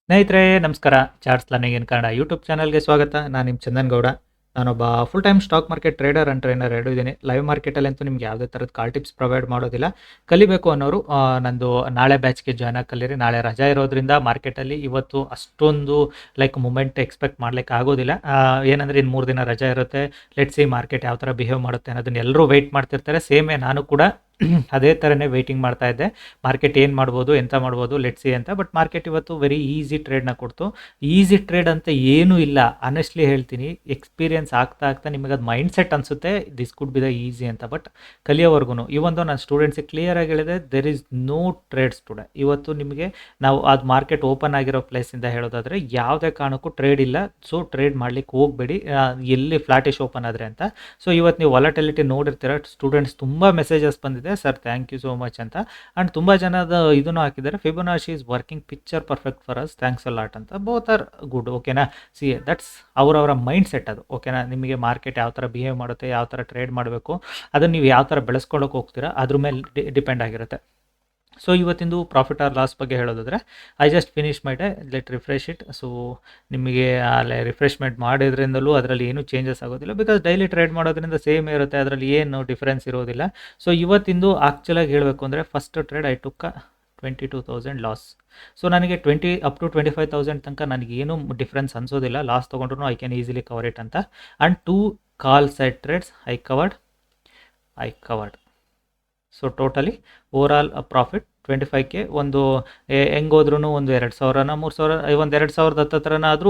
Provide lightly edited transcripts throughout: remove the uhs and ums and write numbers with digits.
ಸ್ನೇಹಿತರೆ ನಮಸ್ಕಾರ. Charts learning in Kannada YouTube ಚಾನಲ್ಗೆ ಸ್ವಾಗತ. ನಾನು ನಿಮ್ಮ ಚಂದನ್ ಗೌಡ. ನಾನೊಬ್ಬ full time stock market trader and trainer ಎರಡೂ ಇದ್ದೀನಿ. ಲೈವ್ ಮಾರ್ಕೆಟಲ್ಲಂತೂ ನಿಮ್ಗೆ ಯಾವುದೇ ಥರದ ಕಾಲ್ ಟಿಪ್ಸ್ ಪ್ರೊವೈಡ್ ಮಾಡೋದಿಲ್ಲ. ಕಲಿಬೇಕು ಅನ್ನೋರು ನಂದು ನಾಳೆ ಬ್ಯಾಚ್ಗೆ ಜಾಯ್ನ್ ಆಗಿ ಕಲೀರಿ. ನಾಳೆ ರಜಾ ಇರೋದ್ರಿಂದ ಮಾರ್ಕೆಟಲ್ಲಿ ಇವತ್ತು ಅಷ್ಟೊಂದು ಮೂಮೆಂಟ್ ಎಕ್ಸ್ಪೆಕ್ಟ್ ಮಾಡ್ಲಿಕ್ಕೆ ಆಗೋದಿಲ್ಲ. ಏನಂದರೆ ಇನ್ನು 3 ದಿನ ರಜಾ ಇರುತ್ತೆ. ಲೆಟ್ಸ್ ಸಿ ಮಾರ್ಕೆಟ್ ಯಾವ ಥರ ಬಿಹೇವ್ ಮಾಡುತ್ತೆ ಅನ್ನೋದನ್ನ ಎಲ್ಲರೂ ವೆಯ್ಟ್ ಮಾಡ್ತಿರ್ತಾರೆ. ಸೇಮೇ ನಾನು ಕೂಡ ಅದೇ ಥರನೇ ವೆಯ್ಟಿಂಗ್ ಮಾಡ್ತಾ ಇದ್ದೆ. ಮಾರ್ಕೆಟ್ ಏನು ಮಾಡ್ಬೋದು, ಎಂತ ಮಾಡ್ಬೋದು, ಲೆಟ್ಸ್ ಸಿ ಅಂತ. ಬಟ್ ಮಾರ್ಕೆಟ್ ಇವತ್ತು ವೆರಿ ಈಸಿ ಟ್ರೇಡ್ನ ಕೊಡ್ತು. ಈಸಿ ಟ್ರೇಡ್ ಅಂತ ಏನೂ ಇಲ್ಲ, ಆನೆಸ್ಟ್ಲಿ ಹೇಳ್ತೀನಿ. ಎಕ್ಸ್ಪೀರಿಯನ್ಸ್ ಆಗ್ತಾ ನಿಮಗೆ ಅದು ಮೈಂಡ್ ಸೆಟ್ ಅನಿಸುತ್ತೆ this could be the easy ಅಂತ. ಬಟ್ ಕಲಿಯೋವರೆಗೂ ಈ ಒಂದು ನಾನು ಸ್ಟೂಡೆಂಟ್ಸಿಗೆ ಕ್ಲಿಯರ್ ಆಗಿ ಹೇಳಿದೆ, there is no trades today. ಇವತ್ತು ನಿಮಗೆ ನಾವು ಅದು ಮಾರ್ಕೆಟ್ ಓಪನ್ ಆಗಿರೋ ಪ್ಲೇಸಿಂದ ಹೇಳೋದಾದರೆ ಯಾವುದೇ ಕಾರಣಕ್ಕೂ ಟ್ರೇಡ್ ಇಲ್ಲ. ಸೊ ಟ್ರೇಡ್ ಮಾಡ್ಲಿಕ್ಕೆ ಹೋಗಬೇಡಿ, ಎಲ್ಲಿ ಫ್ಲಾಟಿಶ್ ಓಪನ್ ಆದರೆ ಅಂತ. ಸೊ ಇವತ್ತು ನೀವು ವಾಲಟಿಲಿಟಿ ನೋಡಿರ್ತೀರ. ಸ್ಟೂಡೆಂಟ್ಸ್ ತುಂಬ ಮೆಸೇಜಸ್ ಬಂದಿದೆ, sir thank you so much ಅಂತ. ಆ್ಯಂಡ್ ತುಂಬ ಜನದ ಇದನ್ನು ಹಾಕಿದ್ದಾರೆ, Fibonacci is working picture perfect for us, thanks a lot ಅಂತ. Both are good. ಓಕೆನಾ. ಸಿ ದಟ್ಸ್ ಅವರವರ ಮೈಂಡ್ ಸೆಟ್ ಅದು. ಓಕೆನಾ. ನಿಮಗೆ ಮಾರ್ಕೆಟ್ ಯಾವ ಥರ ಬಿಹೇವ್ ಮಾಡುತ್ತೆ, ಯಾವ ಥರ ಟ್ರೇಡ್ ಮಾಡಬೇಕು, ಅದನ್ನು ನೀವು ಯಾವ ಥರ ಬೆಳೆಸ್ಕೊಳ್ಳೋಕೆ ಹೋಗ್ತೀರಾ ಅದ್ರ ಮೇಲೆ ಡಿಪೆಂಡ್ ಆಗಿರುತ್ತೆ. ಸೊ ಇವತ್ತಿಂದು ಪ್ರಾಫಿಟ್ ಆರ್ ಲಾಸ್ ಬಗ್ಗೆ ಹೇಳೋದಾದರೆ, I just finish my day, let refresh it. So ನಿಮಗೆ ಅಲ್ಲೇ ರಿಫ್ರೆಶ್ಮೆಂಟ್ ಮಾಡೋದ್ರಿಂದಲೂ ಅದರಲ್ಲಿ ಏನೂ ಚೇಂಜಸ್ ಆಗೋದಿಲ್ಲ, ಬಿಕಾಸ್ ಡೈಲಿ ಟ್ರೇಡ್ ಮಾಡೋದ್ರಿಂದ ಸೇಮ್ ಇರುತ್ತೆ, ಅದರಲ್ಲಿ ಏನು ಡಿಫ್ರೆನ್ಸ್ ಇರೋದಿಲ್ಲ. ಸೊ ಇವತ್ತಿಂದು ಆ್ಯಕ್ಚುಲಾಗಿ ಹೇಳಬೇಕು ಅಂದರೆ, first trade I took 22,000 loss. So ನನಗೆ 20 ಅಪ್ ಟು 25,000 ತನಕ ನನಗೇನು ಡಿಫ್ರೆನ್ಸ್ ಅನಿಸೋದಿಲ್ಲ. ಲಾಸ್ ತೊಗೊಂಡ್ರು I can easily cover it ಅಂತ. And 2 call side trades I covered. So totally overall profit 25K. ಒಂದು ಹೆಂಗೋದ್ರೂ ಒಂದು 2,000 3,000 ಒಂದು 2,000 ಹತ್ತತ್ರನಾದರೂ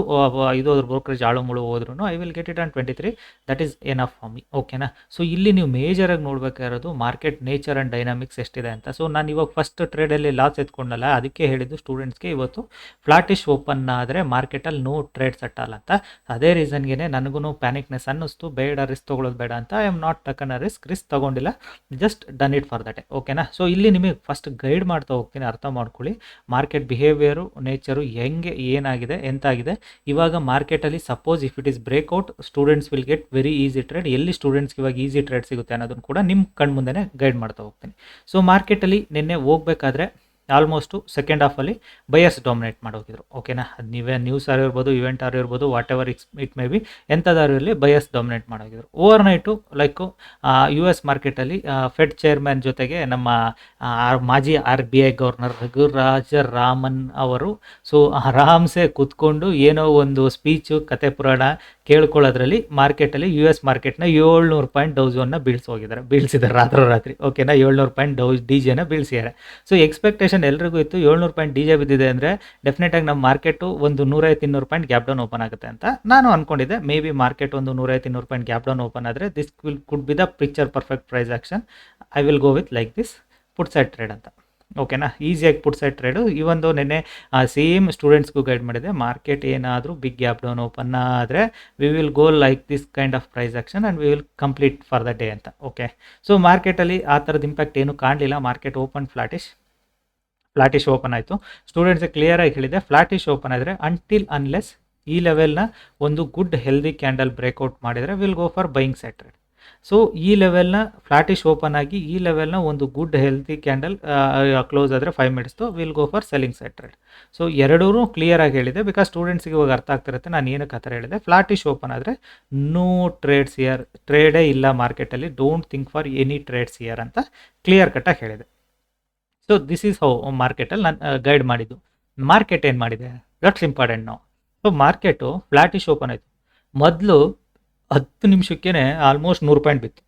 ಇದು ಅದ್ರ ಬ್ರೋಕರೇಜ್ ಆಳು ಮುಳು ಹೋದ್ರೂ I will get it on 23. That is enough for me. ಓಕೆನಾ. ಸೊ ಇಲ್ಲಿ ನೀವು ಮೇಜರಾಗಿ ನೋಡಬೇಕಾಗಿರೋದು ಮಾರ್ಕೆಟ್ ನೇಚರ್ ಆ್ಯಂಡ್ ಡೈನಾಮಿಕ್ಸ್ ಎಷ್ಟಿದೆ ಅಂತ. ಸೊ ನಾನು ಇವಾಗ ಫಸ್ಟ್ ಟ್ರೇಡಲ್ಲಿ ಲಾಸ್ ಎತ್ಕೊಂಡಲ್ಲ, ಅದಕ್ಕೆ ಹೇಳಿದ್ದು ಸ್ಟೂಡೆಂಟ್ಸ್ಗೆ ಇವತ್ತು ಫ್ಲಾಟಿಶ್ ಓಪನ್ ಆದರೆ ಮಾರ್ಕೆಟಲ್ಲಿ ನೋ ಟ್ರೇಡ್ಸ್ ಅಟ್ಟಲ್ಲ ಅಂತ. ಅದೇ ರೀಸನ್ಗೆ ನನಗೂ ಪ್ಯಾನಿಕ್ನೆಸ್ ಅನ್ನಿಸ್ತು, ಬೇಡ ರಿಸ್ಕ್ ತೊಗೊಳ್ಳೋದು ಬೇಡ ಅಂತ. I am not taken a risk ತೊಗೊಂಡಿಲ್ಲ, just done it for that. ಓಕೆನಾ. ಸೊ ಇಲ್ಲಿ ನಿಮಗೆ ಫಸ್ಟ್ ಗೈಡ್ ಮಾಡ್ತಾ ಹೋಗ್ತೀನಿ, ಅರ್ಥ ಮಾಡ್ಕೊಳ್ಳಿ ಮಾರ್ಕೆಟ್ ಬಿಹೇವಿಯರು, ನೇಚರು ಹೆಂಗೆ, ಏನಾಗಿದೆ, ಎಂತಾಗಿದೆ. ಇವಾಗ ಮಾರ್ಕೆಟಲ್ಲಿ suppose if it is breakout, students will get very easy trade. ಎಲ್ಲಿ ಸ್ಟೂಡೆಂಟ್ಸ್ಗೆ ಇವಾಗ ಈಸಿ ಟ್ರೇಡ್ ಸಿಗುತ್ತೆ ಅನ್ನೋದನ್ನು ಕೂಡ ನಿಮ್ಮ ಕಣ್ಮುಂದೆನೇ ಗೈಡ್ ಮಾಡ್ತಾ ಹೋಗ್ತೀನಿ. ಸೊ ಮಾರ್ಕೆಟಲ್ಲಿ ನಿನ್ನೆ ಹೋಗ್ಬೇಕಾದ್ರೆ ಆಲ್ಮೋಸ್ಟು ಸೆಕೆಂಡ್ ಹಾಫಲ್ಲಿ ಬಯರ್ಸ್ ಡಾಮಿನೇಟ್ ಮಾಡೋಗಿದ್ರು. ಓಕೆನಾ. ಅದು ನೀವೇ ನ್ಯೂಸ್ ಆಗಿರ್ಬೋದು, ಇವೆಂಟ್ ಆಗಿರ್ಬೋದು, whatever it may be, ಎಂಥದಾರು ಇರಲಿ ಬಯರ್ಸ್ ಡಾಮಿನೇಟ್ ಮಾಡೋಗಿದ್ರು. ಓವರ್ ನೈಟು US ಮಾರ್ಕೆಟಲ್ಲಿ ಫೆಡ್ ಚೇರ್ಮನ್ ಜೊತೆಗೆ ನಮ್ಮ ಮಾಜಿ RBI ಗವರ್ನರ್ ರಘುರಾಜ ರಾಮನ್ ಅವರು ಸೊ ಆರಾಮ್ಸೆ ಕೂತ್ಕೊಂಡು ಏನೋ ಒಂದು ಸ್ಪೀಚು, ಕತೆ ಪುರಾಣ ಕೇಳ್ಕೊಳ್ಳೋದ್ರಲ್ಲಿ ಮಾರ್ಕೆಟಲ್ಲಿ US ಮಾರ್ಕೆಟ್ನ 700 ಪಾಯಿಂಟ್ ಡೌಝನ್ನ ಬೀಳ್ಸಿದ್ದಾರೆ ರಾತ್ರಿ. ಓಕೆನಾ. 700 ಪಾಯಿಂಟ್ DJ ಬೀಳ್ಸಿದ್ದಾರೆ. ಸೊ ಎಕ್ಸ್ಪೆಕ್ಟೇಷನ್ ಎಲ್ರಿಗೂ ಇತ್ತು, 700 ಪಾಯಿಂಟ್ DJ ಬಿದ್ದಿದೆ ಅಂದರೆ ಡೆಫಿನೆಟಾಗಿ ನಮ್ಮ ಮಾರ್ಕೆಟು ಒಂದು 150-200 ಪಾಯಿಂಟ್ ಗ್ಯಾಪ್ ಡೌನ್ ಓಪನ್ ಆಗುತ್ತೆ ಅಂತ ನಾನು ಅಂದ್ಕೊಂಡಿದ್ದೆ. ಮೇ ಬಿ ಮಾರ್ಕೆಟ್ ಒಂದು 150-200 ಪಾಯಿಂಟ್ ಗ್ಯಾಪ್ ಡೌನ್ ಓಪನ್ ಆದರೆ this could be the picture perfect price action. I will go with like this put side trade ಅಂತ. ಓಕೆನಾ. ಈಸಿಯಾಗಿ ಪುಟ್ ಸೈಡ್ ಟ್ರೇಡು. ಇವೊಂದು ನಿನ್ನೆ ಸೇಮ್ ಸ್ಟೂಡೆಂಟ್ಸ್ಗೂ ಗೈಡ್ ಮಾಡಿದೆ, ಮಾರ್ಕೆಟ್ ಏನಾದರೂ ಬಿಗ್ ಗ್ಯಾಪ್ ಡೌನ್ ಓಪನ್ ಆದರೆ we will go like this kind of price action and we will complete for the day ಅಂತ. ಓಕೆ. ಸೊ ಮಾರ್ಕೆಟಲ್ಲಿ ಆ ಥರದ ಇಂಪ್ಯಾಕ್ಟ್ ಏನೂ ಕಾಣಲಿಲ್ಲ. ಮಾರ್ಕೆಟ್ ಓಪನ್ ಫ್ಲಾಟಿಶ್ ಓಪನ್ ಆಯಿತು. ಸ್ಟೂಡೆಂಟ್ಸಿಗೆ ಕ್ಲಿಯರಾಗಿ ಹೇಳಿದೆ, ಫ್ಲಾಟಿಶ್ ಓಪನ್ ಆದರೆ ಅನ್ಲೆಸ್ ಈ ಲೆವೆಲ್ನ ಒಂದು ಗುಡ್ ಹೆಲ್ದಿ ಕ್ಯಾಂಡಲ್ ಬ್ರೇಕ್ಔಟ್ ಮಾಡಿದರೆ will go for buying side trade. So ಈ ಲೆವೆಲ್ನ ಫ್ಲಾಟಿಶ್ ಓಪನ್ ಆಗಿ ಈ ಲೆವೆಲ್ನ ಒಂದು ಗುಡ್ ಹೆಲ್ತಿ ಕ್ಯಾಂಡಲ್ ಕ್ಲೋಸ್ ಆದರೆ 5 ಮಿನಿಟ್ಸ್ದು will go for selling side trade. So ಎರಡೂ ಕ್ಲಿಯರಾಗಿ ಹೇಳಿದೆ, ಬಿಕಾಸ್ ಸ್ಟೂಡೆಂಟ್ಸ್ಗೆ ಇವಾಗ ಅರ್ಥ ಆಗ್ತಿರುತ್ತೆ ನಾನು ಏನಕ್ಕೆ ಆ ಥರ ಹೇಳಿದೆ. ಫ್ಲಾಟಿಶ್ ಓಪನ್ ಆದರೆ ನೋ ಟ್ರೇಡ್ಸ್ ಇಯರ್, ಟ್ರೇಡೇ ಇಲ್ಲ ಮಾರ್ಕೆಟಲ್ಲಿ, don't think for any trades year ಅಂತ ಕ್ಲಿಯರ್ ಕಟ್ಟಾಗಿ ಹೇಳಿದೆ. ಸೊ ದಿಸ್ ಈಸ್ ಹೌ ಮಾರ್ಕೆಟಲ್ಲಿ ನಾನು ಗೈಡ್ ಮಾಡಿದ್ದು. ಮಾರ್ಕೆಟ್ ಏನು ಮಾಡಿದೆ, ದಟ್ಸ್ ಇಂಪಾರ್ಟೆಂಟ್ ನಾವು. ಸೊ ಮಾರ್ಕೆಟು ಫ್ಲಾಟಿಶ್ ಓಪನ್ ಆಯಿತು. ಮೊದಲು 10 ನಿಮಿಷಕ್ಕೇ ಆಲ್ಮೋಸ್ಟ್ 100 ಪಾಯಿಂಟ್ ಬಿತ್ತು.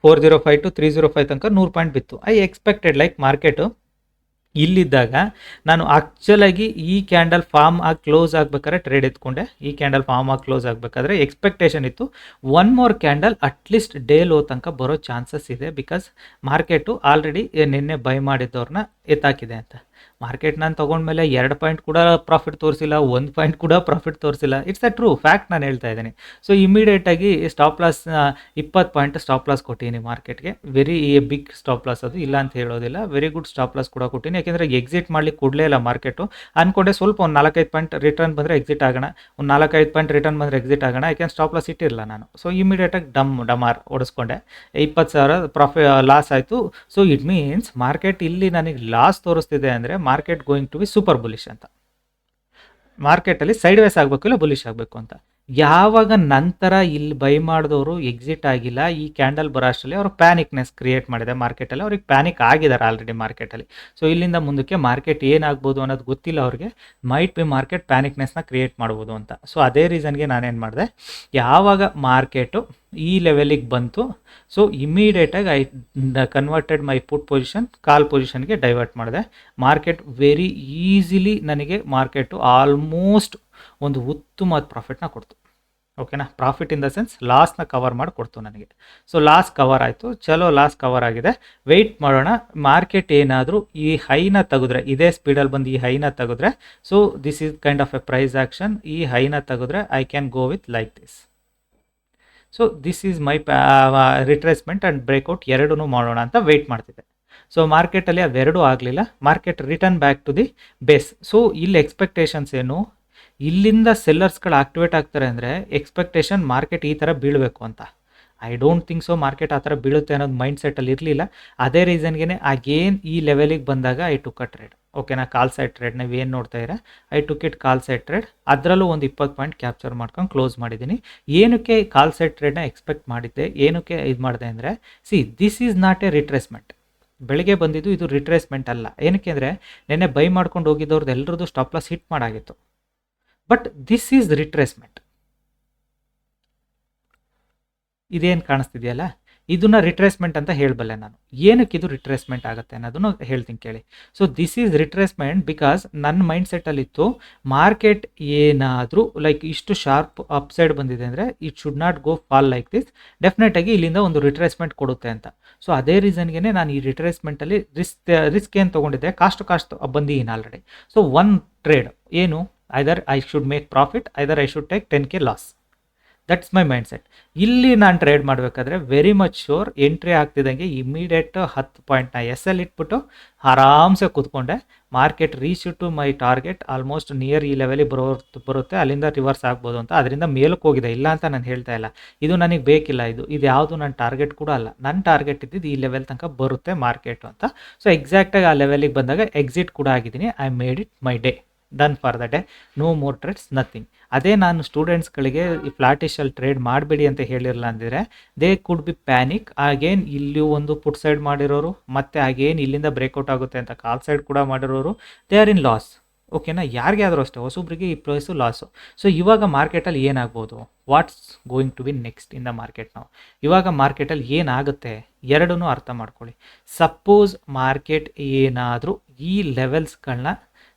405 to 305 ತನಕ 100 ಪಾಯಿಂಟ್ ಬಿತ್ತು. ಐ ಎಕ್ಸ್ಪೆಕ್ಟೆಡ್ ಲೈಕ್ ಮಾರ್ಕೆಟು ಇಲ್ಲಿದ್ದಾಗ ನಾನು ಆ್ಯಕ್ಚುಲಾಗಿ ಈ ಕ್ಯಾಂಡಲ್ ಫಾರ್ಮ್ ಆಗಿ ಕ್ಲೋಸ್ ಆಗಬೇಕಾದ್ರೆ ಟ್ರೇಡ್ ಎತ್ಕೊಂಡೆ. ಈ ಕ್ಯಾಂಡಲ್ ಫಾರ್ಮ್ ಆಗಿ ಕ್ಲೋಸ್ ಆಗಬೇಕಾದ್ರೆ ಎಕ್ಸ್ಪೆಕ್ಟೇಷನ್ ಇತ್ತು one more candle at least day low ತನಕ ಬರೋ ಚಾನ್ಸಸ್ ಇದೆ, ಬಿಕಾಸ್ ಮಾರ್ಕೆಟು ಆಲ್ರೆಡಿ ನಿನ್ನೆ ಬೈ ಮಾಡಿದ್ದವ್ರನ್ನ ಎತ್ತಾಕಿದೆ ಅಂತ. ಮಾರ್ಕೆಟ್ ನಾನು ತೊಗೊಂಡ್ಮೇಲೆ 2 ಪಾಯಿಂಟ್ ಕೂಡ ಪ್ರಾಫಿಟ್ ತೋರಿಸಿಲ್ಲ, 1 ಪಾಯಿಂಟ್ ಕೂಡ ಪ್ರಾಫಿಟ್ ತೋರಿಸಿಲ್ಲ. ಇಟ್ಸ್ ಅ ಟ್ರೂ ಫ್ಯಾಕ್ಟ್, ನಾನು ಹೇಳ್ತಾ ಇದ್ದೀನಿ. ಸೊ ಇಮಿಡಿಯೇಟಾಗಿ stop loss 20 point stop loss ಕೊಟ್ಟಿನಿ ಮಾರ್ಕೆಟ್ಗೆ. ವೆರಿ ಬಿಗ್ ಸ್ಟಾಪ್ ಲಾಸ್ ಅದು, ಇಲ್ಲ ಅಂತ ಹೇಳೋದಿಲ್ಲ. ವೆರಿ ಗುಡ್ ಸ್ಟಾಪ್ ಲಾಸ್ ಕೂಡ ಕೊಟ್ಟಿನಿ, ಯಾಕೆಂದರೆ ಎಕ್ಸಿಟ್ ಮಾಡಲಿಕ್ಕೆ ಕೊಡಲೇ ಇಲ್ಲ ಮಾರ್ಕೆಟು. ಅಂದ್ಕೊಂಡೆ ಸ್ವಲ್ಪ ಒಂದು 4-5 ಪಾಯಿಂಟ್ ರಿಟರ್ನ್ ಬಂದರೆ ಎಕ್ಸಿಟ್ ಆಗೋಣ, ಒಂದು 4-5 ಪಾಯಿಂಟ್ ರಿಟರ್ನ್ ಬಂದರೆ ಎಕ್ಸಿಟ್ ಆಗೋಣ, ಯಾಕೆಂದ್ರೆ ಸ್ಟಾಪ್ ಲಾಸ್ ಇಟ್ಟಿರಲ್ಲ ನಾನು. ಸೊ ಇಮಿಡಿಯೇಟಾಗಿ ಡಮಾರ್ ಓಡಿಸ್ಕೊಂಡೆ. 20,000 ಲಾಸ್ ಆಯಿತು. ಸೊ ಇಟ್ ಮೀನ್ಸ್ ಮಾರ್ಕೆಟ್ ಇಲ್ಲಿ ನನಗೆ ಲಾಸ್ ತೋರಿಸ್ತಿದೆ ಅಂದರೆ market going to be super bullish ಅಂತ. ಮಾರ್ಕೆಟಲ್ಲಿ ಸೈಡ್ ವೇಸ್ ಆಗಬೇಕು ಇಲ್ಲ ಬುಲಿಶ್ ಆಗಬೇಕು ಅಂತ. ಯಾವಾಗ ನಂತರ ಇಲ್ಲಿ ಬೈ ಮಾಡಿದವರು ಎಕ್ಸಿಟ್ ಆಗಿಲ್ಲ, ಈ ಕ್ಯಾಂಡಲ್ ಬರೋ ಅಷ್ಟರಲ್ಲಿ ಅವರು ಪ್ಯಾನಿಕ್ನೆಸ್ ಕ್ರಿಯೇಟ್ ಮಾಡಿದೆ ಮಾರ್ಕೆಟಲ್ಲಿ, ಅವ್ರಿಗೆ ಪ್ಯಾನಿಕ್ ಆಗಿದ್ದಾರೆ ಆಲ್ರೆಡಿ ಮಾರ್ಕೆಟಲ್ಲಿ. ಸೊ ಇಲ್ಲಿಂದ ಮುಂದಕ್ಕೆ ಮಾರ್ಕೆಟ್ ಏನಾಗ್ಬೋದು ಅನ್ನೋದು ಗೊತ್ತಿಲ್ಲ ಅವ್ರಿಗೆ, ಮೈಟ್ ಬಿ ಮಾರ್ಕೆಟ್ ಪ್ಯಾನಿಕ್ನೆಸ್ನ ಕ್ರಿಯೇಟ್ ಮಾಡ್ಬೋದು ಅಂತ. ಸೊ ಅದೇ ರೀಸನ್ಗೆ ನಾನೇನು ಮಾಡಿದೆ, ಯಾವಾಗ ಮಾರ್ಕೆಟು ಈ ಲೆವೆಲಿಗೆ ಬಂತು, ಸೊ ಇಮಿಡಿಯೇಟಾಗಿ I converted my put position call ಪೊಸಿಷನ್ಗೆ ಡೈವರ್ಟ್ ಮಾಡಿದೆ. ಮಾರ್ಕೆಟ್ ವೆರಿ ಈಸಿಲಿ ನನಗೆ ಮಾರ್ಕೆಟು ಆಲ್ಮೋಸ್ಟ್ ಒಂದು ಉತ್ತಮವಾದ ಪ್ರಾಫಿಟ್ನ ಕೊಡ್ತು. ಓಕೆನಾ, ಪ್ರಾಫಿಟ್ ಇನ್ ದ ಸೆನ್ಸ್ ಲಾಸ್ನ ಕವರ್ ಮಾಡಿ ಕೊಡ್ತು ನನಗೆ. ಸೊ ಲಾಸ್ ಕವರ್ ಆಯಿತು, ಚಲೋ ಲಾಸ್ ಕವರ್ ಆಗಿದೆ. ವೆಯ್ಟ್ ಮಾಡೋಣ, ಮಾರ್ಕೆಟ್ ಏನಾದರೂ ಈ ಹೈನ ತೆಗೆದ್ರೆ, ಇದೇ ಸ್ಪೀಡಲ್ಲಿ ಬಂದು ಈ ಹೈನ ತೆಗೆದ್ರೆ, so this is kind of a price action. ಈ ಹೈನ ತೆಗೆದ್ರೆ I can go with like this. So this is my retracement and breakout ಎರಡೂ ಮಾಡೋಣ ಅಂತ ವೆಯ್ಟ್ ಮಾಡ್ತಿದ್ದೆ. ಸೊ ಮಾರ್ಕೆಟಲ್ಲಿ ಅವೆರಡೂ ಆಗಲಿಲ್ಲ, market return back to the base. So ಇಲ್ಲಿ ಎಕ್ಸ್ಪೆಕ್ಟೇಷನ್ಸ್ ಏನು, ಇಲ್ಲಿಂದ ಸೆಲ್ಲರ್ಸ್ಗಳು ಆಕ್ಟಿವೇಟ್ ಆಗ್ತಾರೆ ಅಂದರೆ ಎಕ್ಸ್ಪೆಕ್ಟೇಷನ್ ಮಾರ್ಕೆಟ್ ಈ ಥರ ಬೀಳಬೇಕು ಅಂತ. I don't think so market ಆ ಥರ ಬೀಳುತ್ತೆ ಅನ್ನೋದು ಮೈಂಡ್ ಸೆಟ್ಟಲ್ಲಿ ಇರಲಿಲ್ಲ. ಅದೇ ರೀಸನ್ಗೆ ಅಗೇನ್ ಈ ಲೆವೆಲಿಗೆ ಬಂದಾಗ ಐ ಟುಕ್ ಅ ಟ್ರೇಡ್. ಓಕೆನಾ, ಕಾಲ್ ಸೈಡ್ ಟ್ರೇಡ್ ನೀವೇನು ನೋಡ್ತಾ ಇದ್ದೀರಾ, I took it call side trade. ಅದರಲ್ಲೂ ಒಂದು 20 ಪಾಯಿಂಟ್ ಕ್ಯಾಪ್ಚರ್ ಮಾಡ್ಕೊಂಡು ಕ್ಲೋಸ್ ಮಾಡಿದ್ದೀನಿ. ಏನಕ್ಕೆ ಕಾಲ್ ಸೈಡ್ ಟ್ರೇಡ್ನ ಎಕ್ಸ್ಪೆಕ್ಟ್ ಮಾಡಿದ್ದೆ, ಏನಕ್ಕೆ ಇದು ಮಾಡಿದೆ ಅಂದರೆ, this is not A retracement. ಬೆಳಿಗ್ಗೆ ಬಂದಿದ್ದು ಇದು ರಿಟ್ರೇಸ್ಮೆಂಟ್ ಅಲ್ಲ. ಏನಕ್ಕೆ ಅಂದರೆ ನೆನ್ನೆ ಬೈ ಮಾಡ್ಕೊಂಡು ಹೋಗಿದ್ದವ್ರದ್ದು ಎಲ್ಲರದ್ದು ಸ್ಟಾಪ್ ಲಾಸ್ ಹಿಟ್ ಮಾಡಾಗಿತ್ತು. But this is retracement. ಇದೇನು ಕಾಣಿಸ್ತಿದೆಯಲ್ಲ, ಇದನ್ನ ರಿಟ್ರೇಸ್ಮೆಂಟ್ ಅಂತ ಹೇಳಬಲ್ಲೆ ನಾನು. ಏನಕ್ಕೆ ಇದು ರಿಟ್ರೇಸ್ಮೆಂಟ್ ಆಗುತ್ತೆ ಅನ್ನೋದನ್ನು ಹೇಳ್ತೀನಿ ಕೇಳಿ. So this is retracement because ನನ್ನ ಮೈಂಡ್ ಸೆಟ್ಟಲ್ಲಿತ್ತು, ಮಾರ್ಕೆಟ್ ಏನಾದರೂ ಲೈಕ್ ಇಷ್ಟು ಶಾರ್ಪ್ ಅಪ್ಸೈಡ್ ಬಂದಿದೆ ಅಂದರೆ it should not go fall like this, ಡೆಫಿನೆಟಾಗಿ ಇಲ್ಲಿಂದ ಒಂದು ರಿಟ್ರೇಸ್ಮೆಂಟ್ ಕೊಡುತ್ತೆ ಅಂತ. ಸೊ ಅದೇ ರೀಸನ್ಗೆ ನಾನು ಈ ರಿಟ್ರೇಸ್ಮೆಂಟಲ್ಲಿ ರಿಸ್ಕ್ ಏನು ತೊಗೊಂಡಿದ್ದೆ, ಕಾಸ್ಟ್ ಬಂದಿದ್ದೀನಿ ಆಲ್ರೆಡಿ. ಸೊ ಒನ್ ಟ್ರೇಡ್ ಏನು, either I should make profit, either I should take 10K loss. That's my mind set. ಇಲ್ಲಿ ನಾನು ಟ್ರೇಡ್ ಮಾಡಬೇಕಾದ್ರೆ ವೆರಿ ಮಚ್ ಶೋರ್ ಎಂಟ್ರಿ ಆಗ್ತಿದ್ದಂಗೆ ಇಮಿಡಿಯೇಟ್ 10 ಪಾಯಿಂಟ್ನ SL ಇಟ್ಬಿಟ್ಟು ಆರಾಮ್ಸೆ ಕೂತ್ಕೊಂಡೆ. Market reach to my target almost near ಈ ಲೆವೆಲಿಗೆ ಬರುತ್ತೆ, ಅಲ್ಲಿಂದ ರಿವರ್ಸ್ ಆಗ್ಬೋದು ಅಂತ. ಅದರಿಂದ ಮೇಲಕ್ಕೆ ಹೋಗಿದೆ, ಇಲ್ಲ ಅಂತ ನಾನು ಹೇಳ್ತಾ ಇಲ್ಲ. ಇದು ನನಗೆ ಬೇಕಿಲ್ಲ, ಇದು ಯಾವುದು ನನ್ನ ಟಾರ್ಗೆಟ್ ಕೂಡ ಅಲ್ಲ. ನನ್ನ ಟಾರ್ಗೆಟ್ ಇದ್ದಿದ್ದು ಈ ಲೆವೆಲ್ ತನಕ ಬರುತ್ತೆ ಮಾರ್ಕೆಟು ಅಂತ. ಸೊ ಎಕ್ಸಾಕ್ಟಾಗಿ ಆ ಲೆವೆಲಿಗೆ ಬಂದಾಗ ಎಕ್ಸಿಟ್ ಕೂಡ ಆಗಿದ್ದೀನಿ. I made it my day, done for the day, no more trades, nothing. ಅದೇ ನಾನು ಸ್ಟೂಡೆಂಟ್ಸ್ಗಳಿಗೆ ಈ ಫ್ಲಾಟಿಶಲ್ಲಿ ಟ್ರೇಡ್ ಮಾಡಬೇಡಿ ಅಂತ ಹೇಳಿರಲ್ಲ ಅಂದಿದ್ರೆ ದೇ ಕುಡ್ ಬಿ ಪ್ಯಾನಿಕ್. ಆಗೇನ್ ಇಲ್ಲಿ ಒಂದು ಪುಟ್ ಸೈಡ್ ಮಾಡಿರೋರು, ಮತ್ತು ಆಗೇನ್ ಇಲ್ಲಿಂದ ಬ್ರೇಕ್ಔಟ್ ಆಗುತ್ತೆ ಅಂತ ಕಾಲ್ ಸೈಡ್ ಕೂಡ ಮಾಡಿರೋರು, ದೇ ಆರ್ ಇನ್ ಲಾಸ್. ಓಕೆನಾ, ಯಾರಿಗೆ ಆದರೂ ಅಷ್ಟೇ, ಹೊಸೊಬ್ರಿಗೆ ಈ ಪ್ರೈಸು ಲಾಸು. ಸೊ ಇವಾಗ ಮಾರ್ಕೆಟಲ್ಲಿ ಏನಾಗ್ಬೋದು, what's going to be next in the market ನಾವು, ಇವಾಗ ಮಾರ್ಕೆಟಲ್ಲಿ ಏನಾಗುತ್ತೆ ಎರಡೂ ಅರ್ಥ ಮಾಡ್ಕೊಳ್ಳಿ. ಸಪೋಸ್ ಮಾರ್ಕೆಟ್ ಏನಾದರೂ ಈ ಲೆವೆಲ್ಸ್ಗಳನ್ನ,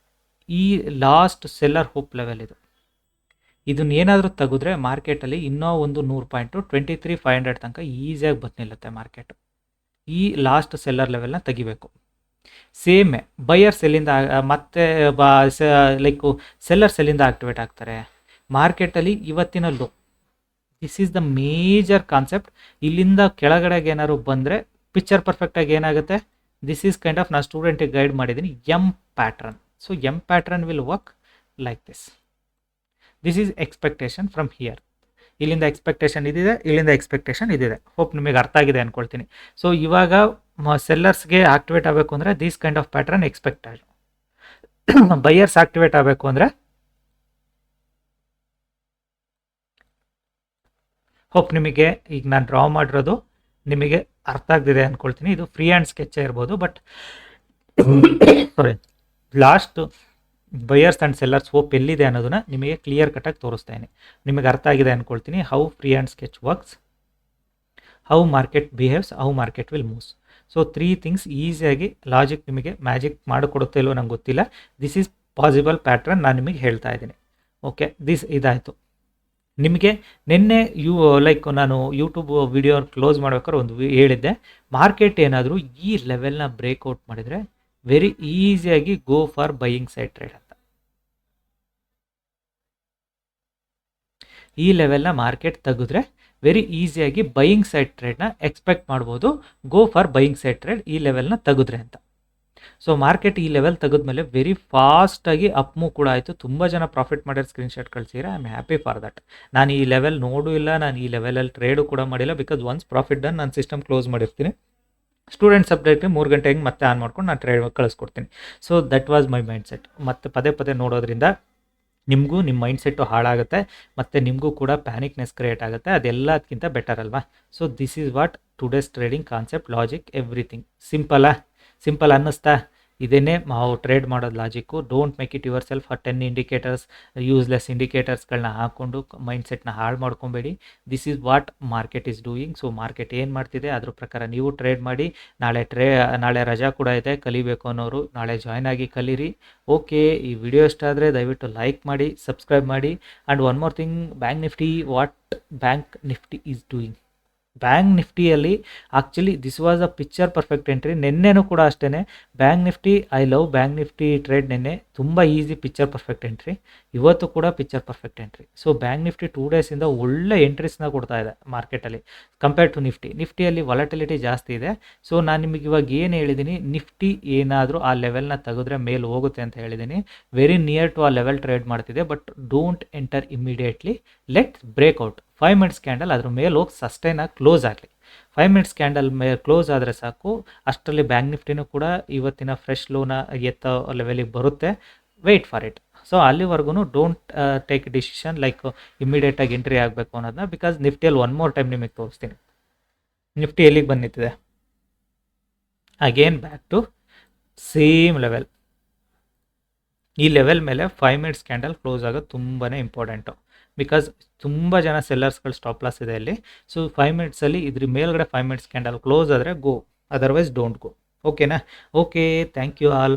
ಈ ಲಾಸ್ಟ್ ಸೆಲ್ಲರ್ ಹೋಪ್ ಲೆವೆಲ್ ಇದನ್ನೇನಾದರೂ ತೆಗೆದ್ರೆ ಮಾರ್ಕೆಟಲ್ಲಿ ಇನ್ನೂ ಒಂದು 100 ಪಾಯಿಂಟು 23,500 ತನಕ ಈಸಿಯಾಗಿ ಬಂದು ನಿಲ್ಲುತ್ತೆ ಮಾರ್ಕೆಟು. ಈ ಲಾಸ್ಟ್ ಸೆಲ್ಲರ್ ಲೆವೆಲ್ನ ತೆಗಿಬೇಕು. ಸೇಮೇ ಬೈಯರ್ ಸೆಲ್ಲಿಂದ ಮತ್ತೆ ಲೈಕ್ ಸೆಲ್ಲರ್ ಸೆಲ್ಲಿಂದ ಆಕ್ಟಿವೇಟ್ ಆಗ್ತಾರೆ ಮಾರ್ಕೆಟಲ್ಲಿ. ಇವತ್ತಿನ low, this is the major concept. ಇಲ್ಲಿಂದ ಕೆಳಗಡೆಗೆ ಏನಾದ್ರು ಬಂದರೆ ಪಿಕ್ಚರ್ ಪರ್ಫೆಕ್ಟಾಗಿ ಏನಾಗುತ್ತೆ, ದಿಸ್ ಈಸ್ ಕೈಂಡ್ ಆಫ್ ನಾನು ಸ್ಟೂಡೆಂಟಿಗೆ ಗೈಡ್ ಮಾಡಿದ್ದೀನಿ M pattern. So M pattern will work like this. This is expectation from here. ಇಲ್ಲಿಂದ ಎಕ್ಸ್ಪೆಕ್ಟೇಷನ್ ಇದಿದೆ, ಇಲ್ಲಿಂದ ಎಕ್ಸ್ಪೆಕ್ಟೇಷನ್ ಇದಿದೆ. ಹೋಪ್ ನಿಮಗೆ ಅರ್ಥ ಆಗಿದೆ ಅಂದ್ಕೊಳ್ತೀನಿ. ಸೊ ಇವಾಗ ಸೆಲ್ಲರ್ಸ್ಗೆ ಆಕ್ಟಿವೇಟ್ ಆಗಬೇಕು ಅಂದರೆ this kind of pattern expected. Buyers activate ಆಗಬೇಕು ಅಂದರೆ ಹೋಪ್ ನಿಮಗೆ ಈಗ ನಾನು ಡ್ರಾ ಮಾಡಿರೋದು ನಿಮಗೆ ಅರ್ಥ ಆಗ್ತಿದೆ ಅಂದ್ಕೊಳ್ತೀನಿ. ಇದು ಫ್ರೀ ಹ್ಯಾಂಡ್ ಸ್ಕೆಚ್ಚೇ ಇರ್ಬೋದು, but sorry, last buyers and sellers hope ಎಲ್ಲಿದೆ ಅನ್ನೋದನ್ನ ನಿಮಗೆ ಕ್ಲಿಯರ್ ಕಟ್ಟಾಗಿ ತೋರಿಸ್ತಾ ಇದ್ದೀನಿ. ನಿಮಗೆ ಅರ್ಥ ಆಗಿದೆ ಅಂದ್ಕೊಳ್ತೀನಿ. How free hand sketch works, how market behaves, how market will moves. So 3 things ಈಸಿಯಾಗಿ ಲಾಜಿಕ್ ನಿಮಗೆ ಮ್ಯಾಜಿಕ್ ಮಾಡಿಕೊಡುತ್ತೆ ಇಲ್ಲೋ ನಂಗೆ ಗೊತ್ತಿಲ್ಲ. ದಿಸ್ ಈಸ್ ಪಾಸಿಬಲ್ ಪ್ಯಾಟ್ರನ್ ನಾನು ನಿಮಗೆ ಹೇಳ್ತಾ ಇದ್ದೀನಿ. ಓಕೆ, ಇದಾಯಿತು. ನಿಮಗೆ ನಿನ್ನೆ ಲೈಕ್ ನಾನು ಯೂಟ್ಯೂಬ್ ವಿಡಿಯೋ ಕ್ಲೋಸ್ ಮಾಡ್ಬೇಕಾದ್ರೆ ಒಂದು ಹೇಳಿದ್ದೆ, ಮಾರ್ಕೆಟ್ ಏನಾದರೂ ಈ ಲೆವೆಲ್ನ ಬ್ರೇಕ್ಔಟ್ ಮಾಡಿದರೆ ವೆರಿ ಈಸಿಯಾಗಿ go for buying side trade ಅಂತ. ಈ ಲೆವೆಲ್ನ ಮಾರ್ಕೆಟ್ ತೆಗೆದ್ರೆ ವೆರಿ ಈಸಿಯಾಗಿ ಬೈಯಿಂಗ್ ಸೈಡ್ ಟ್ರೇಡ್ನ ಎಕ್ಸ್ಪೆಕ್ಟ್ ಮಾಡ್ಬೋದು. Go for buying side trade ಈ ಲೆವೆಲ್ನ ತೆಗೆದ್ರೆ ಅಂತ. ಸೊ ಮಾರ್ಕೆಟ್ ಈ ಲೆವೆಲ್ ತೆಗೆದ್ಮೇಲೆ ವೆರಿ ಫಾಸ್ಟಾಗಿ ಅಪ್ ಮೂವ್ ಕೂಡ ಆಯಿತು. ತುಂಬ ಜನ ಪ್ರಾಫಿಟ್ ಮಾಡಿರೋ ಸ್ಕ್ರೀನ್ಶಾಟ್ ಕಳಿಸಿದ್ರೆ I am happy for that. ನಾನು ಈ ಲೆವೆಲ್ ನೋಡೂ ಇಲ್ಲ, ನಾನು ಈ ಲೆವೆಲಲ್ಲಿ ಟ್ರೇಡು ಕೂಡ ಮಾಡಿಲ್ಲ. ಬಿಕಾಸ್ ಒನ್ಸ್ ಪ್ರಾಫಿಟ್ ಡನ್ ನಾನು ಸಿಸ್ಟಮ್ ಕ್ಲೋಸ್ ಮಾಡಿರ್ತೀನಿ. ಸ್ಟೂಡೆಂಟ್ ಸಬ್ಜೆಕ್ಟ್ಗೆ 3 ಗಂಟೆಗೆ ಮತ್ತೆ ಆನ್ ಮಾಡ್ಕೊಂಡು ನಾನು ಟ್ರೇಡ್ ಕಳಿಸ್ಕೊಡ್ತೀನಿ. So that was my mind set. ಮತ್ತು ಪದೇ ಪದೇ ನೋಡೋದ್ರಿಂದ ನಿಮಗೂ ನಿಮ್ಮ ಮೈಂಡ್ಸೆಟ್ಟು ಹಾಳಾಗುತ್ತೆ ಮತ್ತು ನಿಮಗೂ ಕೂಡ ಪ್ಯಾನಿಕ್ನೆಸ್ ಕ್ರಿಯೇಟ್ ಆಗುತ್ತೆ. ಅದೆಲ್ಲದಕ್ಕಿಂತ ಬೆಟರ್ ಅಲ್ವಾ? So this is what today's trading concept, logic, everything. Simple ಅನ್ನಿಸ್ತಾ? ಇದೇನೇ ನಾವು ಟ್ರೇಡ್ ಮಾಡೋದು logic. Don't make it yourself 10 indicators, useless ಇಂಡಿಕೇಟರ್ಸ್ಗಳನ್ನ ಹಾಕ್ಕೊಂಡು ಮೈಂಡ್ಸೆಟ್ನ ಹಾಳು ಮಾಡ್ಕೊಬೇಡಿ. This is what market is doing. So market ಏನು ಮಾಡ್ತಿದೆ ಅದ್ರ ಪ್ರಕಾರ ನೀವು ಟ್ರೇಡ್ ಮಾಡಿ. ನಾಳೆ ರಜಾ ಕೂಡ ಇದೆ, ಕಲಿಬೇಕು ಅನ್ನೋರು ನಾಳೆ ಜಾಯ್ನ್ ಆಗಿ ಕಲೀರಿ. ಓಕೆ, ಈ ವಿಡಿಯೋ ಇಷ್ಟ ಆದರೆ ದಯವಿಟ್ಟು ಲೈಕ್ ಮಾಡಿ, ಸಬ್ಸ್ಕ್ರೈಬ್ ಮಾಡಿ. And one more thing, bank Nifty, what bank Nifty is doing. Bank ನಿಫ್ಟಿಯಲ್ಲಿ actually this was a picture perfect entry. ನಿನ್ನೆನೂ ಕೂಡ ಅಷ್ಟೇ bank Nifty, I love bank Nifty trade. ನಿನ್ನೆ ತುಂಬ ಈಸಿ ಪಿಕ್ಚರ್ ಪರ್ಫೆಕ್ಟ್ ಎಂಟ್ರಿ, ಇವತ್ತು ಕೂಡ picture perfect entry. So bank Nifty 2 ಡೇಸಿಂದ ಒಳ್ಳೆ ಎಂಟ್ರೀಸ್ನ ಕೊಡ್ತಾ ಇದೆ ಮಾರ್ಕೆಟಲ್ಲಿ ಕಂಪೇರ್ ಟು ನಿಫ್ಟಿಯಲ್ಲಿ ವಾಲಟಿಲಿಟಿ ಜಾಸ್ತಿ ಇದೆ. ಸೊ ನಾನು ನಿಮಗೆ ಇವಾಗ ಏನು ಹೇಳಿದ್ದೀನಿ, ನಿಫ್ಟಿ ಏನಾದರೂ ಆ ಲೆವೆಲ್ನ ತೆಗೆದ್ರೆ ಮೇಲೆ ಹೋಗುತ್ತೆ ಅಂತ ಹೇಳಿದ್ದೀನಿ. ವೆರಿ ನಿಯರ್ ಟು ಆ ಲೆವೆಲ್ ಟ್ರೇಡ್ ಮಾಡ್ತಿದೆ, but don't enter immediately, let breakout. 5 minutes candle ಅದ್ರ ಮೇಲೆ ಹೋಗಿ ಸಸ್ಟೈನಾಗಿ ಕ್ಲೋಸ್ ಆಗಲಿ. 5 ಮಿನಿಟ್ಸ್ ಕ್ಯಾಂಡಲ್ ಮೇಲೆ ಕ್ಲೋಸ್ ಆದರೆ ಸಾಕು. ಅಷ್ಟರಲ್ಲಿ ಬ್ಯಾಂಕ್ ನಿಫ್ಟಿನೂ ಕೂಡ ಇವತ್ತಿನ ಫ್ರೆಶ್ ಲೋನ ಎತ್ತೋ ಲೆವೆಲಿಗೆ ಬರುತ್ತೆ. Wait for it. ಸೊ ಅಲ್ಲಿವರೆಗೂ ಡೋಂಟ್ ಟೇಕ್ ಡಿಸಿಷನ್ ಲೈಕ್ ಇಮಿಡಿಯೇಟಾಗಿ ಎಂಟ್ರಿ ಆಗಬೇಕು ಅನ್ನೋದನ್ನ. ಬಿಕಾಸ್ ನಿಫ್ಟಿಯಲ್ಲಿ ಒನ್ ಮೋರ್ ಟೈಮ್ ನಿಮಗೆ ತೋರಿಸ್ತೀನಿ. ನಿಫ್ಟಿ ಎಲ್ಲಿಗೆ ಬಂದಿತ್ತಿದೆ, again back to same level. ಈ ಲೆವೆಲ್ ಮೇಲೆ 5 ಮಿನಿಟ್ಸ್ ಕ್ಯಾಂಡಲ್ ಕ್ಲೋಸ್ ಆಗೋದು ತುಂಬಾ ಇಂಪಾರ್ಟೆಂಟು. ಬಿಕಾಸ್ ತುಂಬ ಜನ ಸೆಲ್ಲರ್ಸ್ಗಳು ಸ್ಟಾಪ್ ಲಾಸ್ ಇದೆ ಇಲ್ಲಿ. ಸೊ 5 ಮಿನಿಟ್ಸಲ್ಲಿ ಇದ್ರ ಮೇಲ್ಗಡೆ 5 ಮಿನಿಟ್ಸ್ ಕ್ಯಾಂಡಲ್ ಕ್ಲೋಸ್ ಆದರೆ ಗೋ, ಅದರ್ವೈಸ್ ಡೋಂಟ್ ಗೋ. ಓಕೆನಾ? Okay, thank you all.